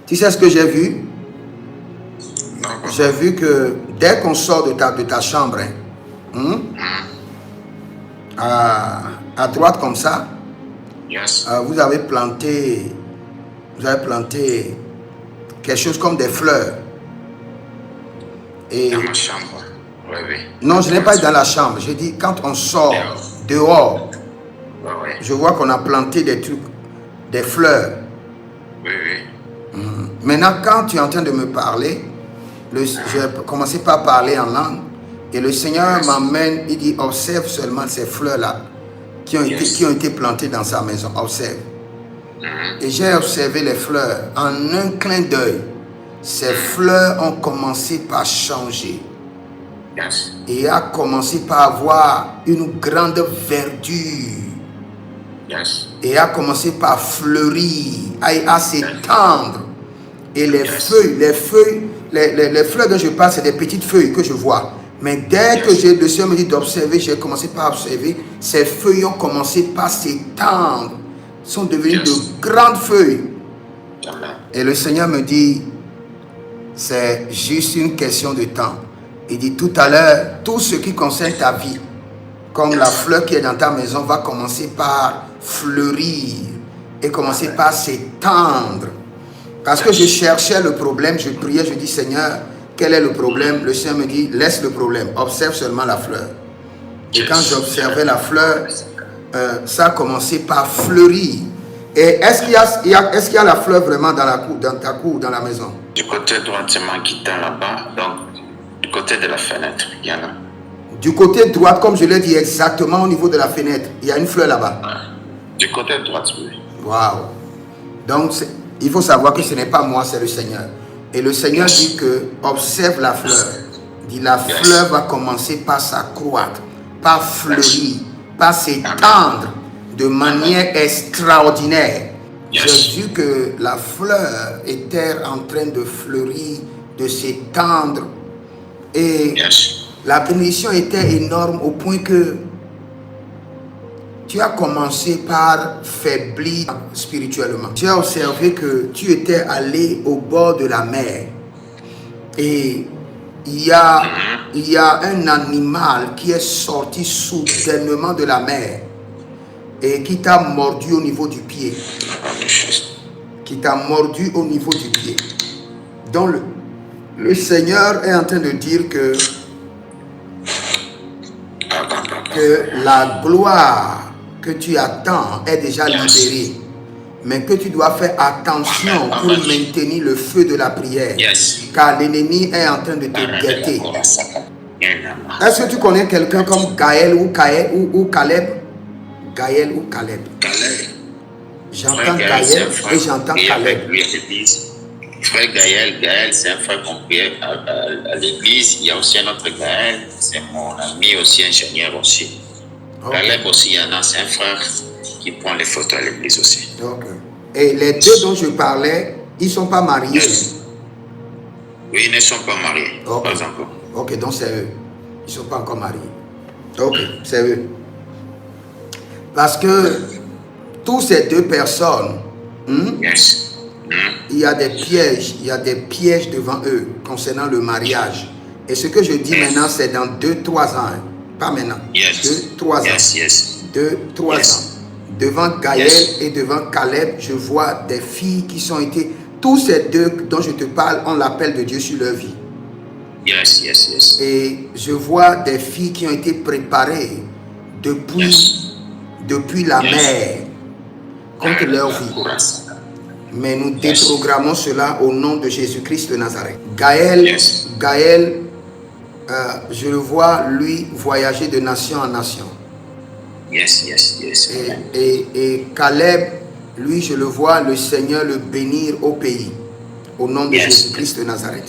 Tu sais ce que j'ai vu? J'ai vu que dès qu'on sort de ta chambre, à droite comme ça, vous avez planté quelque chose comme des fleurs. Et dans ma chambre. Oui, oui. non, je n'ai pas dit dans la chambre. J'ai dit quand on sort dehors, je vois qu'on a planté des trucs, des fleurs. Oui, oui. Maintenant, quand tu es en train de me parler, j'ai commencé par parler en langue. Et le Seigneur m'amène, il dit, observe seulement ces fleurs-là qui ont été plantées dans sa maison. Observe. Et j'ai observé les fleurs. En un clin d'œil, ces fleurs ont commencé par changer. Et a commencé par avoir une grande verdure. Et a commencé par fleurir, à s'étendre. Et les feuilles, les fleurs dont je parle, c'est des petites feuilles que je vois. Mais dès que le Seigneur me dit d'observer, j'ai commencé par observer, ces feuilles ont commencé par s'étendre, sont devenues de grandes feuilles. Et le Seigneur me dit, c'est juste une question de temps. Il dit tout à l'heure, tout ce qui concerne ta vie, comme la fleur qui est dans ta maison, va commencer par fleurir et commencer par s'étendre. Parce que je cherchais le problème, je priais, je dis Seigneur, quel est le problème? Le Seigneur me dit, laisse le problème, observe seulement la fleur. Et quand j'observais la fleur, ça a commencé par fleurir. Et est-ce qu'il y a la fleur vraiment dans ta cour, dans la maison? Du côté droit, c'est moi qui tends là-bas, donc du côté de la fenêtre, il y en a. Du côté droit, comme je l'ai dit, exactement au niveau de la fenêtre, il y a une fleur là-bas. Du côté droit, oui. Waouh! Donc, il faut savoir que ce n'est pas moi, c'est le Seigneur. Et le Seigneur dit que, observe la fleur. Il dit, la fleur va commencer par s'accroître, par fleurir, par s'étendre de manière extraordinaire. J'ai vu que la fleur était en train de fleurir, de s'étendre. Et la bénédiction était énorme au point que tu as commencé par faiblir spirituellement. Tu as observé que tu étais allé au bord de la mer. Et il y a un animal qui est sorti soudainement de la mer et qui t'a mordu au niveau du pied. Qui t'a mordu au niveau du pied. Donc le Seigneur est en train de dire que la gloire que tu attends est déjà libérée, mais que tu dois faire attention pour maintenir le feu de la prière, car l'ennemi est en train de te guetter. Est-ce que tu connais quelqu'un comme Gaël ou Caleb? Gaël ou Caleb? J'entends Gaël et j'entends Caleb. Frère Gaël, c'est un frère qu'on prie à l'église. Il y a aussi un autre Gaël, c'est mon ami aussi, ingénieur aussi. Caleb aussi, il y en a, c'est un frère qui prend les photos à l'église aussi. Et les deux dont je parlais, ils ne sont pas mariés? Oui, ils ne sont pas mariés, pas encore. Ok, donc c'est eux. Ils ne sont pas encore mariés. Ok, c'est eux. Parce que tous ces deux personnes, il y a des pièges devant eux concernant le mariage. Et ce que je dis maintenant, c'est dans 2-3 ans. Pas maintenant. 2-3 ans. 2-3 ans. Devant Gaël et devant Caleb, je vois des filles qui sont été... Tous ces deux dont je te parle ont l'appel de Dieu sur leur vie. Et je vois des filles qui ont été préparées depuis la mer contre leur vie. Mais nous déprogrammons cela au nom de Jésus-Christ de Nazareth. Gaël, je le vois, lui, voyager de nation en nation. Et Caleb, lui, je le vois, le Seigneur le bénir au pays. Au nom de Jésus-Christ de Nazareth.